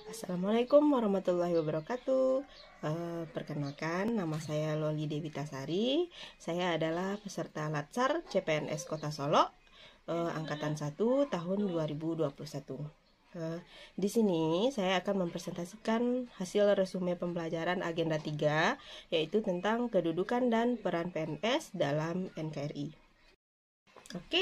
Assalamualaikum warahmatullahi wabarakatuh. Perkenalkan, nama saya Loli Dewitasari. Saya adalah peserta Latsar CPNS Kota Solo, angkatan 1 tahun 2021. Di sini saya akan mempresentasikan hasil resume pembelajaran agenda 3, yaitu tentang kedudukan dan peran PNS dalam NKRI. Oke,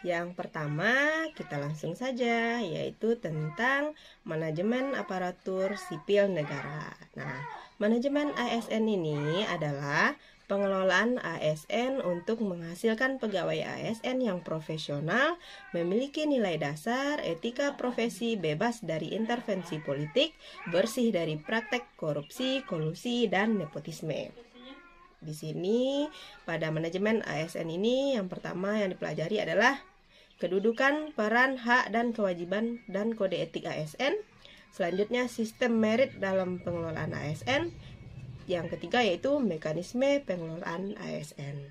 yang pertama kita langsung saja, yaitu tentang manajemen aparatur sipil negara. Nah, manajemen ASN ini adalah pengelolaan ASN untuk menghasilkan pegawai ASN yang profesional, memiliki nilai dasar, etika profesi bebas dari intervensi politik, bersih dari praktek korupsi, kolusi, dan nepotisme. Di sini pada manajemen ASN ini yang pertama yang dipelajari adalah kedudukan, peran, hak, dan kewajiban dan kode etik ASN. Selanjutnya sistem merit dalam pengelolaan ASN. Yang ketiga yaitu mekanisme pengelolaan ASN.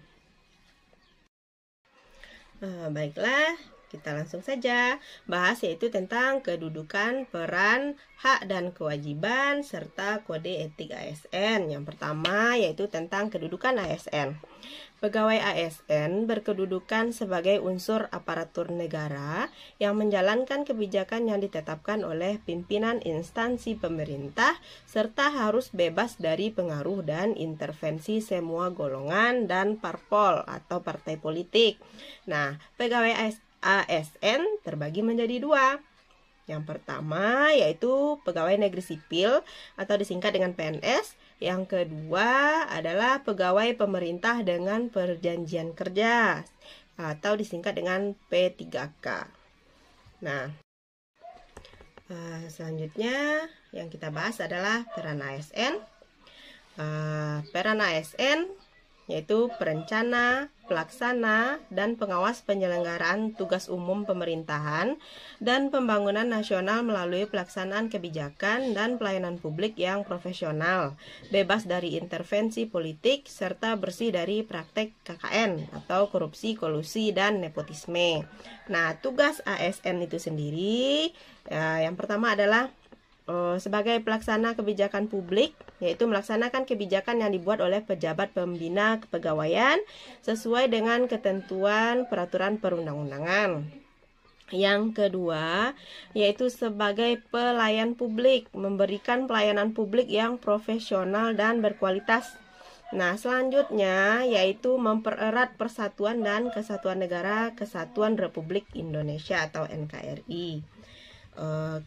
Baiklah, kita langsung saja bahas yaitu tentang kedudukan, peran, hak dan kewajiban serta kode etik ASN. Yang pertama yaitu tentang kedudukan ASN. Pegawai ASN berkedudukan sebagai unsur aparatur negara yang menjalankan kebijakan yang ditetapkan oleh pimpinan instansi pemerintah serta harus bebas dari pengaruh dan intervensi semua golongan dan parpol atau partai politik. Nah, pegawai ASN terbagi menjadi dua. Yang pertama yaitu pegawai negeri sipil atau disingkat dengan PNS. Yang kedua adalah pegawai pemerintah dengan perjanjian kerja atau disingkat dengan P3K. Nah, selanjutnya yang kita bahas adalah peran ASN. Peran ASN yaitu perencana, pelaksana, dan pengawas penyelenggaraan tugas umum pemerintahan dan pembangunan nasional melalui pelaksanaan kebijakan dan pelayanan publik yang profesional, bebas dari intervensi politik, serta bersih dari praktek KKN atau korupsi, kolusi, dan nepotisme. Nah, tugas ASN itu sendiri, yang pertama adalah sebagai pelaksana kebijakan publik, yaitu melaksanakan kebijakan yang dibuat oleh pejabat pembina kepegawaian sesuai dengan ketentuan peraturan perundang-undangan. Yang kedua, yaitu sebagai pelayan publik, memberikan pelayanan publik yang profesional dan berkualitas. Nah, selanjutnya yaitu mempererat persatuan dan kesatuan negara Kesatuan Republik Indonesia atau NKRI.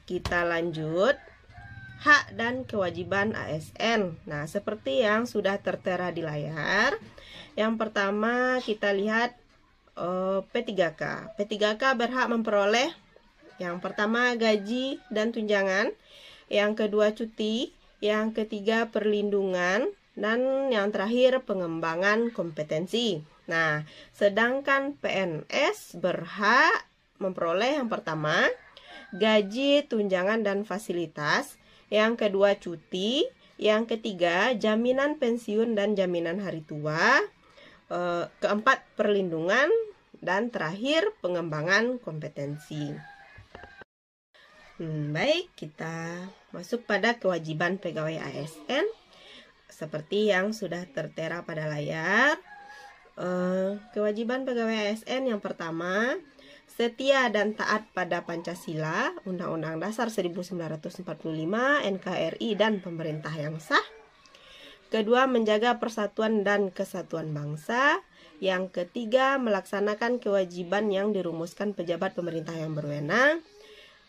Kita lanjut. Hak dan kewajiban ASN. Nah, seperti yang sudah tertera di layar. Yang pertama kita lihat P3K. P3K berhak memperoleh yang pertama gaji dan tunjangan, yang kedua cuti, yang ketiga perlindungan, dan yang terakhir pengembangan kompetensi. Nah, sedangkan PNS berhak memperoleh yang pertama gaji, tunjangan, dan fasilitas, yang kedua cuti, yang ketiga jaminan pensiun dan jaminan hari tua, keempat perlindungan, dan terakhir pengembangan kompetensi. Baik, kita masuk pada kewajiban pegawai ASN seperti yang sudah tertera pada layar. Kewajiban pegawai ASN yang pertama, setia dan taat pada Pancasila, Undang-Undang Dasar 1945, NKRI, dan pemerintah yang sah. Kedua, menjaga persatuan dan kesatuan bangsa. Yang ketiga, melaksanakan kewajiban yang dirumuskan pejabat pemerintah yang berwenang.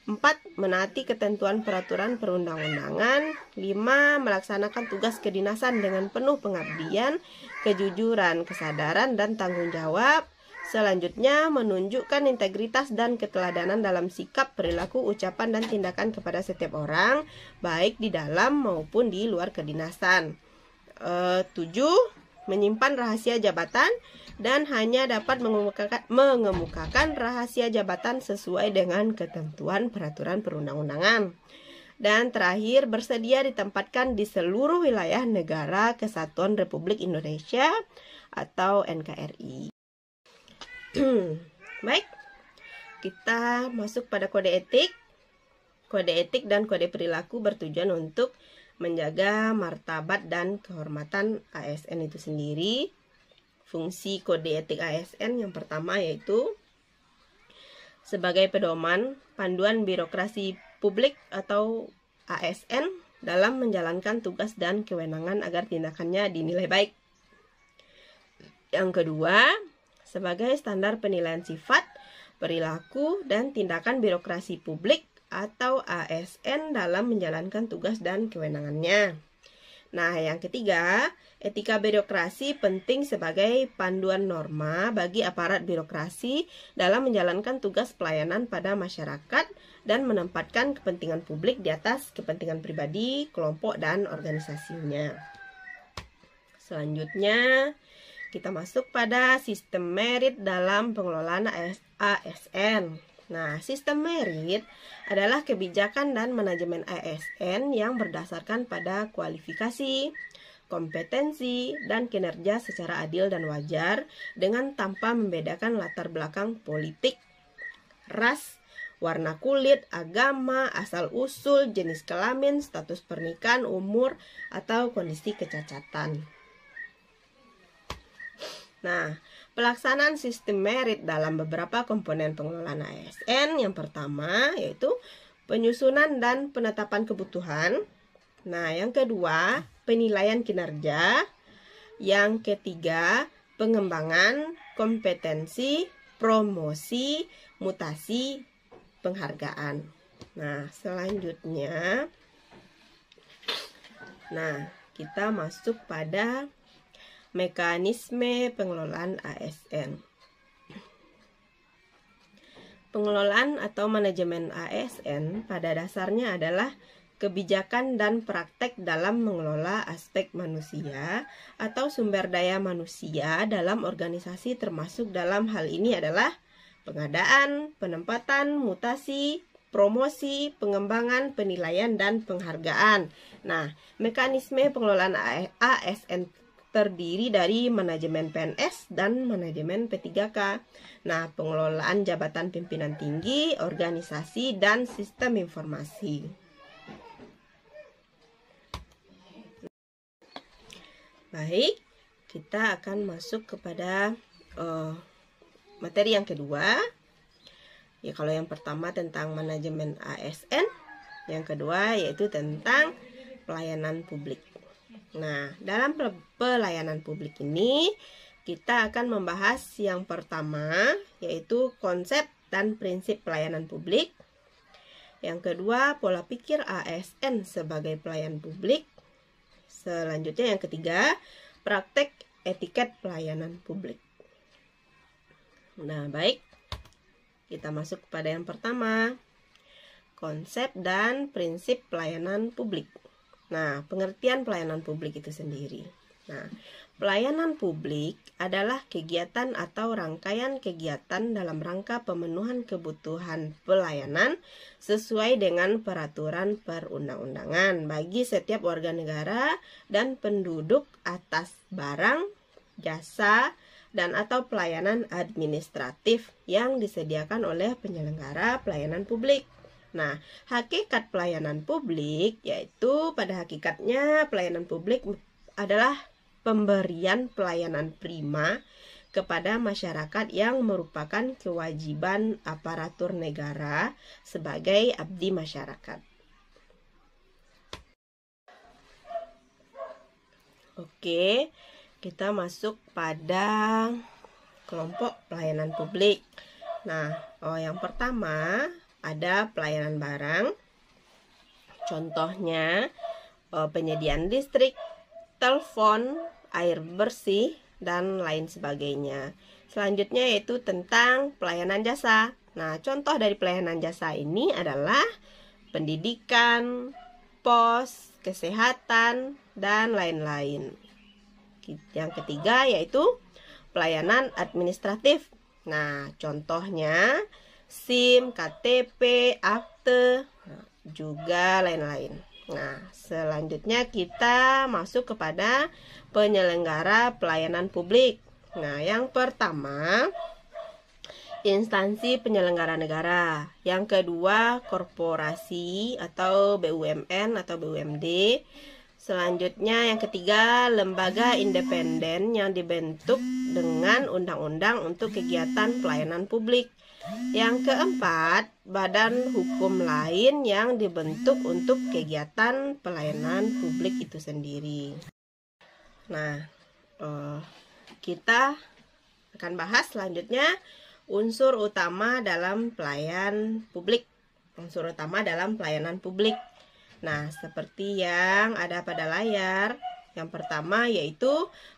4. Menaati ketentuan peraturan perundang-undangan. 5. Melaksanakan tugas kedinasan dengan penuh pengabdian, kejujuran, kesadaran, dan tanggung jawab. Selanjutnya, menunjukkan integritas dan keteladanan dalam sikap, perilaku, ucapan, dan tindakan kepada setiap orang, baik di dalam maupun di luar kedinasan. 7. Menyimpan rahasia jabatan dan hanya dapat mengemukakan rahasia jabatan sesuai dengan ketentuan peraturan perundang-undangan. Dan terakhir, bersedia ditempatkan di seluruh wilayah negara Kesatuan Republik Indonesia atau NKRI. Baik, kita masuk pada kode etik. Kode etik dan kode perilaku bertujuan untuk menjaga martabat dan kehormatan ASN itu sendiri. Fungsi kode etik ASN yang pertama yaitu sebagai pedoman panduan birokrasi publik atau ASN dalam menjalankan tugas dan kewenangan agar tindakannya dinilai baik. Yang kedua, sebagai standar penilaian sifat, perilaku, dan tindakan birokrasi publik atau ASN dalam menjalankan tugas dan kewenangannya. Nah, yang ketiga, etika birokrasi penting sebagai panduan norma bagi aparat birokrasi dalam menjalankan tugas pelayanan pada masyarakat dan menempatkan kepentingan publik di atas kepentingan pribadi, kelompok, dan organisasinya. Selanjutnya, kita masuk pada sistem merit dalam pengelolaan ASN. Nah, sistem merit adalah kebijakan dan manajemen ASN yang berdasarkan pada kualifikasi, kompetensi, dan kinerja secara adil dan wajar dengan tanpa membedakan latar belakang politik, ras, warna kulit, agama, asal-usul, jenis kelamin, status pernikahan, umur, atau kondisi kecacatan. Nah, pelaksanaan sistem merit dalam beberapa komponen pengelolaan ASN. Yang pertama yaitu penyusunan dan penetapan kebutuhan. Nah, yang kedua penilaian kinerja. Yang ketiga pengembangan kompetensi, promosi, mutasi, penghargaan. Nah, selanjutnya kita masuk pada mekanisme pengelolaan ASN. Pengelolaan atau manajemen ASN pada dasarnya adalah kebijakan dan praktek dalam mengelola aspek manusia atau sumber daya manusia dalam organisasi, termasuk dalam hal ini adalah pengadaan, penempatan, mutasi, promosi, pengembangan, penilaian, dan penghargaan. Nah, mekanisme pengelolaan ASN terdiri dari manajemen PNS dan manajemen P3K. Nah, pengelolaan jabatan pimpinan tinggi, organisasi, dan sistem informasi. Baik, kita akan masuk kepada materi yang kedua. Ya, kalau yang pertama tentang manajemen ASN, yang kedua yaitu tentang pelayanan publik. Nah, dalam pelayanan publik ini kita akan membahas yang pertama yaitu konsep dan prinsip pelayanan publik. Yang kedua, pola pikir ASN sebagai pelayan publik. Selanjutnya yang ketiga, praktek etiket pelayanan publik. Nah, baik. Kita masuk pada yang pertama, konsep dan prinsip pelayanan publik. Nah, pengertian pelayanan publik itu sendiri. Nah, pelayanan publik adalah kegiatan atau rangkaian kegiatan dalam rangka pemenuhan kebutuhan pelayanan sesuai dengan peraturan perundang-undangan bagi setiap warga negara dan penduduk atas barang, jasa, dan atau pelayanan administratif yang disediakan oleh penyelenggara pelayanan publik. Nah, hakikat pelayanan publik yaitu pada hakikatnya pelayanan publik adalah pemberian pelayanan prima kepada masyarakat yang merupakan kewajiban aparatur negara sebagai abdi masyarakat. Oke, kita masuk pada kelompok pelayanan publik. Nah, yang pertama ada pelayanan barang. Contohnya penyediaan listrik, telepon, air bersih, dan lain sebagainya. Selanjutnya yaitu tentang pelayanan jasa. Nah, contoh dari pelayanan jasa ini adalah pendidikan, pos, kesehatan, dan lain-lain. Yang ketiga yaitu pelayanan administratif. Nah, contohnya SIM, KTP, akte, juga lain-lain. Nah, selanjutnya kita masuk kepada penyelenggara pelayanan publik. Nah, yang pertama instansi penyelenggara negara. Yang kedua, korporasi atau BUMN atau BUMD. Selanjutnya yang ketiga, lembaga independen yang dibentuk dengan undang-undang untuk kegiatan pelayanan publik. Yang keempat, badan hukum lain yang dibentuk untuk kegiatan pelayanan publik itu sendiri. Nah, kita akan bahas selanjutnya unsur utama dalam pelayan publik. Unsur utama dalam pelayanan publik. Nah, seperti yang ada pada layar, yang pertama yaitu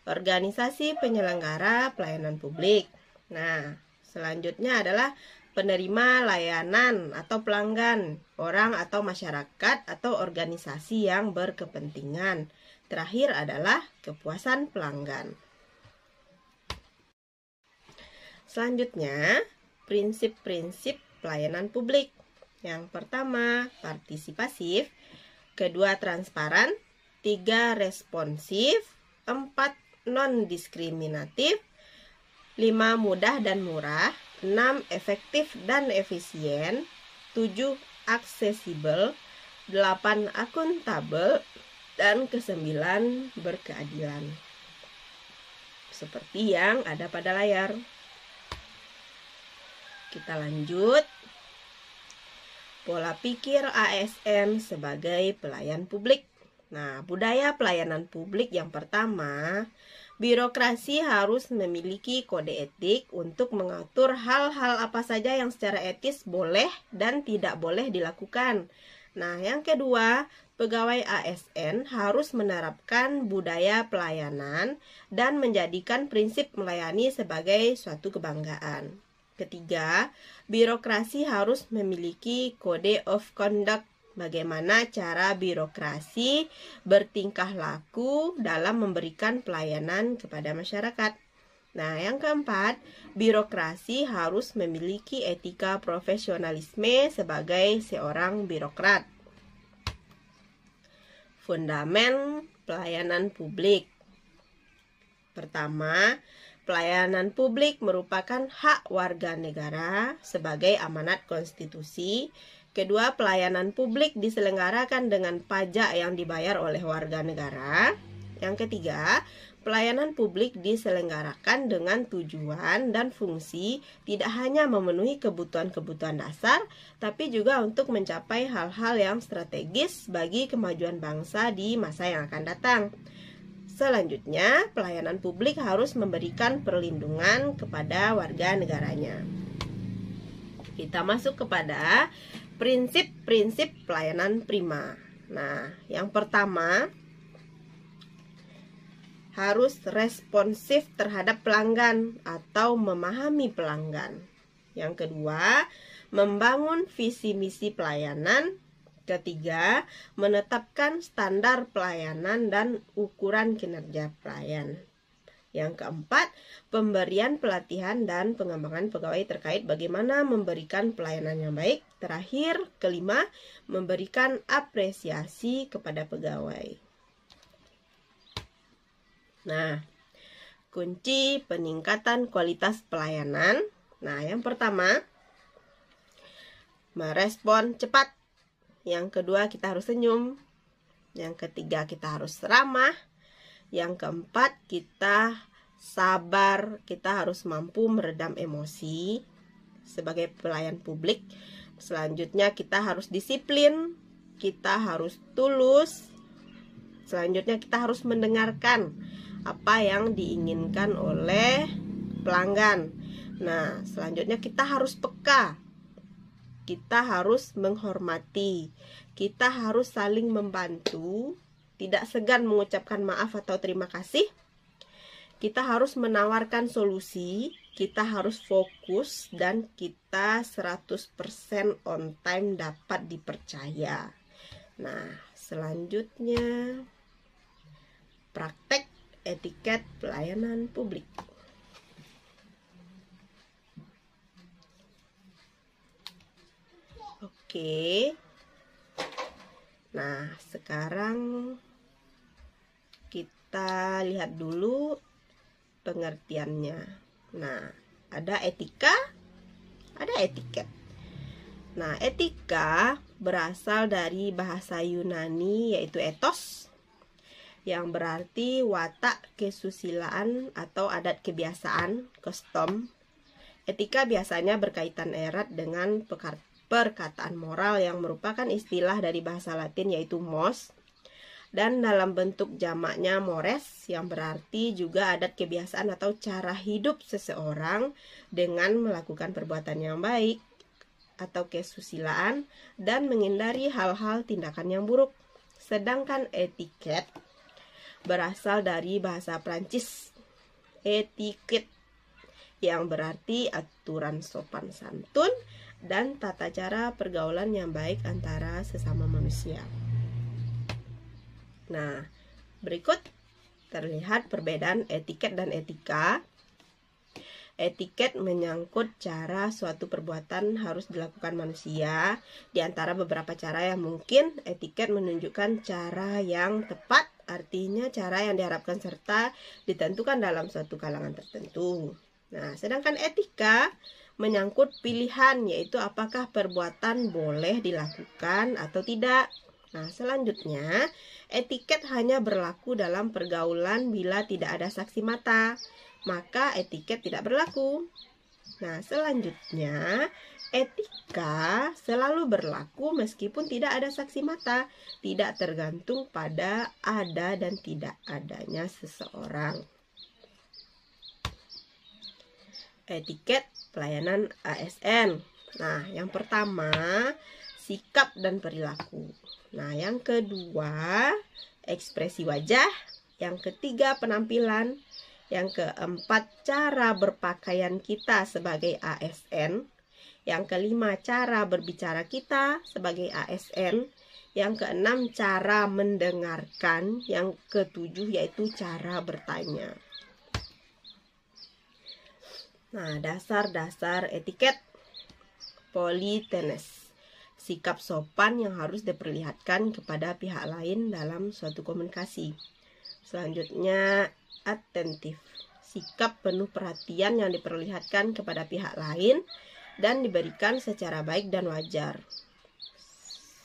organisasi penyelenggara pelayanan publik. Nah, selanjutnya adalah penerima layanan atau pelanggan, orang atau masyarakat atau organisasi yang berkepentingan. Terakhir adalah kepuasan pelanggan. Selanjutnya, prinsip-prinsip pelayanan publik. Yang pertama, partisipasif. Kedua, transparan. 3, responsif. 4, non-diskriminatif. 5, mudah dan murah. 6, efektif dan efisien. 7, aksesibel. 8, akuntabel. Dan ke-9, berkeadilan. Seperti yang ada pada layar. Kita lanjut. Pola pikir ASN sebagai pelayan publik. Nah, budaya pelayanan publik yang pertama, birokrasi harus memiliki kode etik untuk mengatur hal-hal apa saja yang secara etis boleh dan tidak boleh dilakukan. Nah, yang kedua, pegawai ASN harus menerapkan budaya pelayanan dan menjadikan prinsip melayani sebagai suatu kebanggaan. Ketiga, birokrasi harus memiliki kode of conduct, bagaimana cara birokrasi bertingkah laku dalam memberikan pelayanan kepada masyarakat. Nah, yang keempat, birokrasi harus memiliki etika profesionalisme sebagai seorang birokrat. Fundamen pelayanan publik. Pertama, pelayanan publik merupakan hak warga negara sebagai amanat konstitusi. Kedua, pelayanan publik diselenggarakan dengan pajak yang dibayar oleh warga negara. Yang ketiga, pelayanan publik diselenggarakan dengan tujuan dan fungsi tidak hanya memenuhi kebutuhan-kebutuhan dasar, tapi juga untuk mencapai hal-hal yang strategis bagi kemajuan bangsa di masa yang akan datang. Selanjutnya, pelayanan publik harus memberikan perlindungan kepada warga negaranya. Kita masuk kepada prinsip-prinsip pelayanan prima. Nah, yang pertama, harus responsif terhadap pelanggan atau memahami pelanggan. Yang kedua, membangun visi misi pelayanan. Ketiga, menetapkan standar pelayanan dan ukuran kinerja pelayan. Yang keempat, pemberian pelatihan dan pengembangan pegawai terkait bagaimana memberikan pelayanan yang baik. Terakhir, kelima, memberikan apresiasi kepada pegawai. Nah, kunci peningkatan kualitas pelayanan. Nah, yang pertama, merespon cepat. Yang kedua, kita harus senyum. Yang ketiga, kita harus ramah. Yang keempat, kita sabar. Kita harus mampu meredam emosi sebagai pelayan publik. Selanjutnya, kita harus disiplin. Kita harus tulus. Selanjutnya, kita harus mendengarkan apa yang diinginkan oleh pelanggan. Nah, selanjutnya kita harus peka. Kita harus menghormati, kita harus saling membantu, tidak segan mengucapkan maaf atau terima kasih. Kita harus menawarkan solusi, kita harus fokus, dan kita 100% on time dapat dipercaya. Nah, selanjutnya praktek etiket pelayanan publik. Oke. Nah, sekarang kita lihat dulu pengertiannya. Nah, ada etika, ada etiket. Nah, etika berasal dari bahasa Yunani yaitu ethos, yang berarti watak kesusilaan atau adat kebiasaan, custom. Etika biasanya berkaitan erat dengan perkataan moral yang merupakan istilah dari bahasa Latin yaitu mos, dan dalam bentuk jamaknya mores, yang berarti juga adat kebiasaan atau cara hidup seseorang dengan melakukan perbuatan yang baik atau kesusilaan dan menghindari hal-hal tindakan yang buruk. Sedangkan etiket berasal dari bahasa Prancis etiquette, yang berarti aturan sopan santun dan tata cara pergaulan yang baik antara sesama manusia. Nah, berikut terlihat perbedaan etiket dan etika. Etiket menyangkut cara suatu perbuatan harus dilakukan manusia. Di antara beberapa cara yang mungkin, etiket menunjukkan cara yang tepat, artinya cara yang diharapkan serta ditentukan dalam suatu kalangan tertentu. Nah, sedangkan etika menyangkut pilihan, yaitu apakah perbuatan boleh dilakukan atau tidak. Nah, selanjutnya, etiket hanya berlaku dalam pergaulan bila tidak ada saksi mata, maka etiket tidak berlaku. Nah, selanjutnya, etika selalu berlaku meskipun tidak ada saksi mata, tidak tergantung pada ada dan tidak adanya seseorang. Etiket pelayanan ASN. Nah, yang pertama, sikap dan perilaku. Nah, yang kedua, ekspresi wajah. Yang ketiga, penampilan. Yang keempat, cara berpakaian kita sebagai ASN. Yang kelima, cara berbicara kita sebagai ASN. Yang keenam, cara mendengarkan. Yang ketujuh, yaitu cara bertanya. Nah, dasar-dasar etiket. Politenes, sikap sopan yang harus diperlihatkan kepada pihak lain dalam suatu komunikasi. Selanjutnya, atentif, sikap penuh perhatian yang diperlihatkan kepada pihak lain dan diberikan secara baik dan wajar.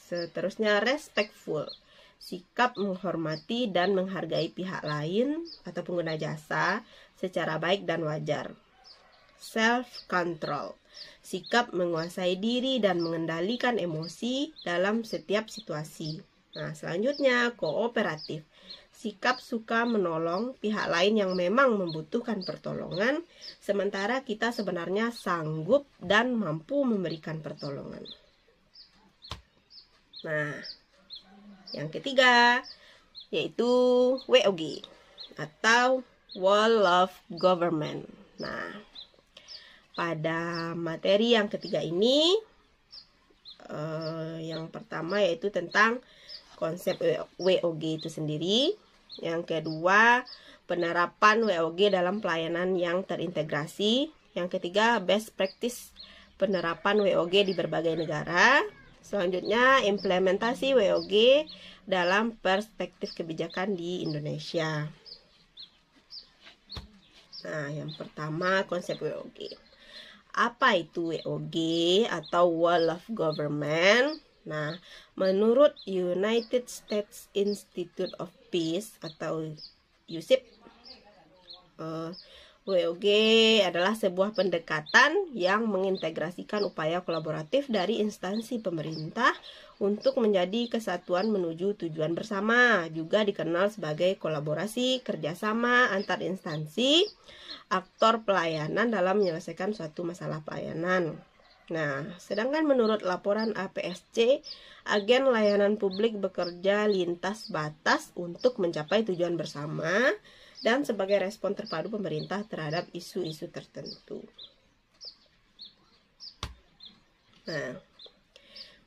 Seterusnya, respectful, sikap menghormati dan menghargai pihak lain atau pengguna jasa secara baik dan wajar. Self-control, sikap menguasai diri dan mengendalikan emosi dalam setiap situasi. Nah, selanjutnya, kooperatif, sikap suka menolong pihak lain yang memang membutuhkan pertolongan, sementara kita sebenarnya sanggup dan mampu memberikan pertolongan. Nah, yang ketiga, yaitu WOG, atau Wall of Government. Nah, pada materi yang ketiga ini, yang pertama yaitu tentang konsep WOG itu sendiri. Yang kedua, penerapan WOG dalam pelayanan yang terintegrasi. Yang ketiga, best practice penerapan WOG di berbagai negara. Selanjutnya, implementasi WOG dalam perspektif kebijakan di Indonesia. Nah, yang pertama, konsep WOG. Apa itu WOG atau Wall of Government? Nah, menurut United States Institute of Peace atau USIP, WOG adalah sebuah pendekatan yang mengintegrasikan upaya kolaboratif dari instansi pemerintah untuk menjadi kesatuan menuju tujuan bersama. Juga dikenal sebagai kolaborasi kerjasama antar instansi aktor pelayanan dalam menyelesaikan suatu masalah pelayanan. Nah, sedangkan menurut laporan APSC, agen layanan publik bekerja lintas batas untuk mencapai tujuan bersama dan sebagai respon terpadu pemerintah terhadap isu-isu tertentu. Nah,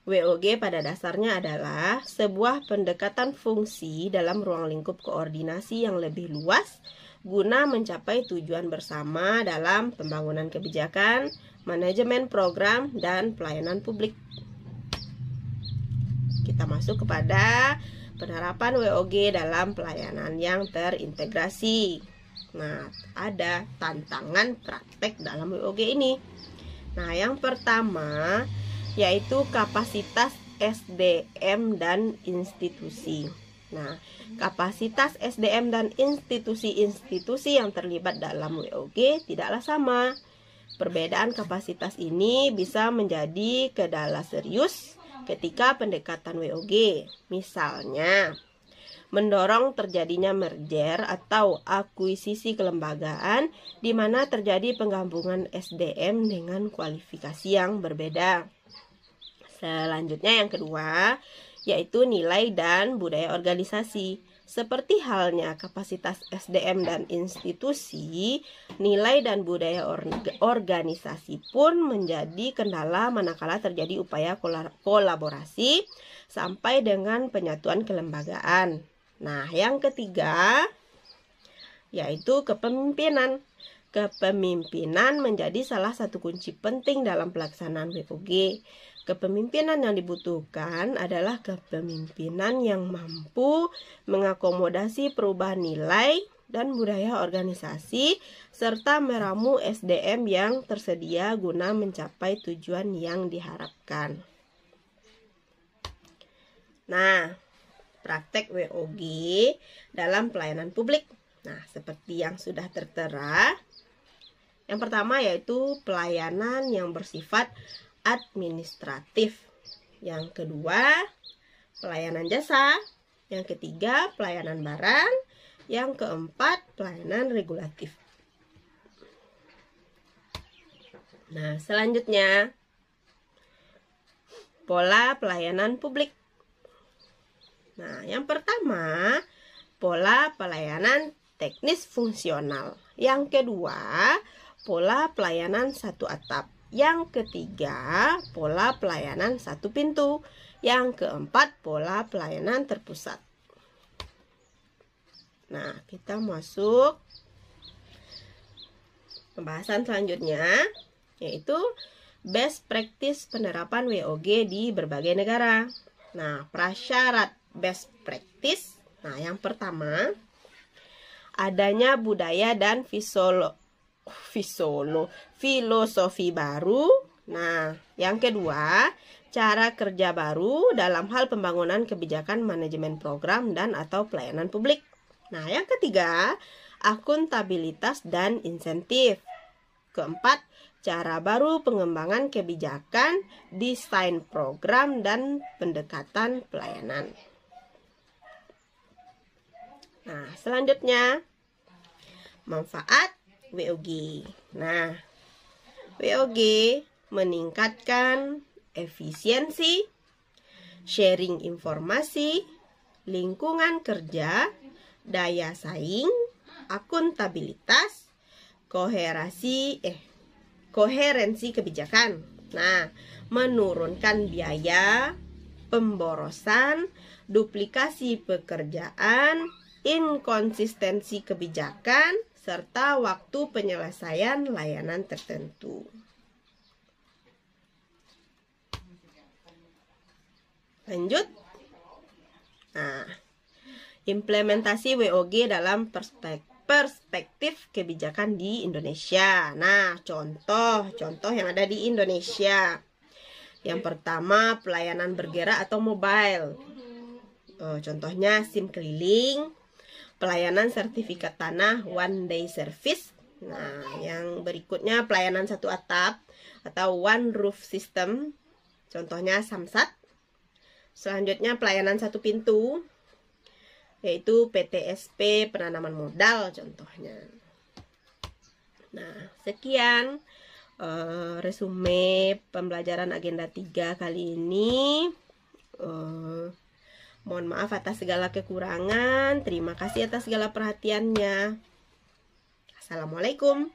WOG pada dasarnya adalah sebuah pendekatan fungsi dalam ruang lingkup koordinasi yang lebih luas guna mencapai tujuan bersama dalam pembangunan kebijakan, manajemen program, dan pelayanan publik. Kita masuk kepada penerapan WOG dalam pelayanan yang terintegrasi. Nah, ada tantangan praktek dalam WOG ini. Nah, yang pertama yaitu kapasitas SDM dan institusi. Nah, kapasitas SDM dan institusi-institusi yang terlibat dalam WOG tidaklah sama. Perbedaan kapasitas ini bisa menjadi kendala serius ketika pendekatan WOG. Misalnya, mendorong terjadinya merger atau akuisisi kelembagaan di mana terjadi penggabungan SDM dengan kualifikasi yang berbeda. Selanjutnya yang kedua, yaitu nilai dan budaya organisasi. Seperti halnya kapasitas SDM dan institusi, nilai dan budaya organisasi pun menjadi kendala manakala terjadi upaya kolaborasi sampai dengan penyatuan kelembagaan. Nah, yang ketiga yaitu kepemimpinan. Kepemimpinan menjadi salah satu kunci penting dalam pelaksanaan WOG. Kepemimpinan yang dibutuhkan adalah kepemimpinan yang mampu mengakomodasi perubahan nilai dan budaya organisasi serta meramu SDM yang tersedia guna mencapai tujuan yang diharapkan. Nah, praktek WOG dalam pelayanan publik. Nah, seperti yang sudah tertera, yang pertama yaitu pelayanan yang bersifat administratif. Yang kedua, pelayanan jasa. Yang ketiga, pelayanan barang. Yang keempat, pelayanan regulatif. Nah, selanjutnya, pola pelayanan publik. Nah, yang pertama, pola pelayanan teknis fungsional. Yang kedua, pola pelayanan satu atap. Yang ketiga, pola pelayanan satu pintu. Yang keempat, pola pelayanan terpusat. Nah, kita masuk pembahasan selanjutnya, yaitu best practice penerapan WOG di berbagai negara. Nah, prasyarat best practice. Nah, yang pertama, adanya budaya dan filosofi baru. Nah, yang kedua, cara kerja baru dalam hal pembangunan kebijakan manajemen program dan atau pelayanan publik. Nah, yang ketiga, akuntabilitas dan insentif. Keempat, cara baru pengembangan kebijakan, desain program dan pendekatan pelayanan. Nah, selanjutnya, manfaat WOG. Nah, WOG meningkatkan efisiensi, sharing informasi, lingkungan kerja, daya saing, akuntabilitas, koherensi kebijakan. Nah, menurunkan biaya, pemborosan, duplikasi pekerjaan, inkonsistensi kebijakan, serta waktu penyelesaian layanan tertentu. Lanjut. Nah, implementasi WOG dalam perspektif kebijakan di Indonesia. Nah, contoh yang ada di Indonesia. Yang pertama, pelayanan bergerak atau mobile. Contohnya SIM keliling, pelayanan sertifikat tanah one day service. Nah, yang berikutnya pelayanan satu atap atau one roof system. Contohnya Samsat. Selanjutnya pelayanan satu pintu, yaitu PTSP penanaman modal contohnya. Nah, sekian resume pembelajaran agenda 3 kali ini. Mohon maaf atas segala kekurangan. Terima kasih atas segala perhatiannya. Assalamualaikum.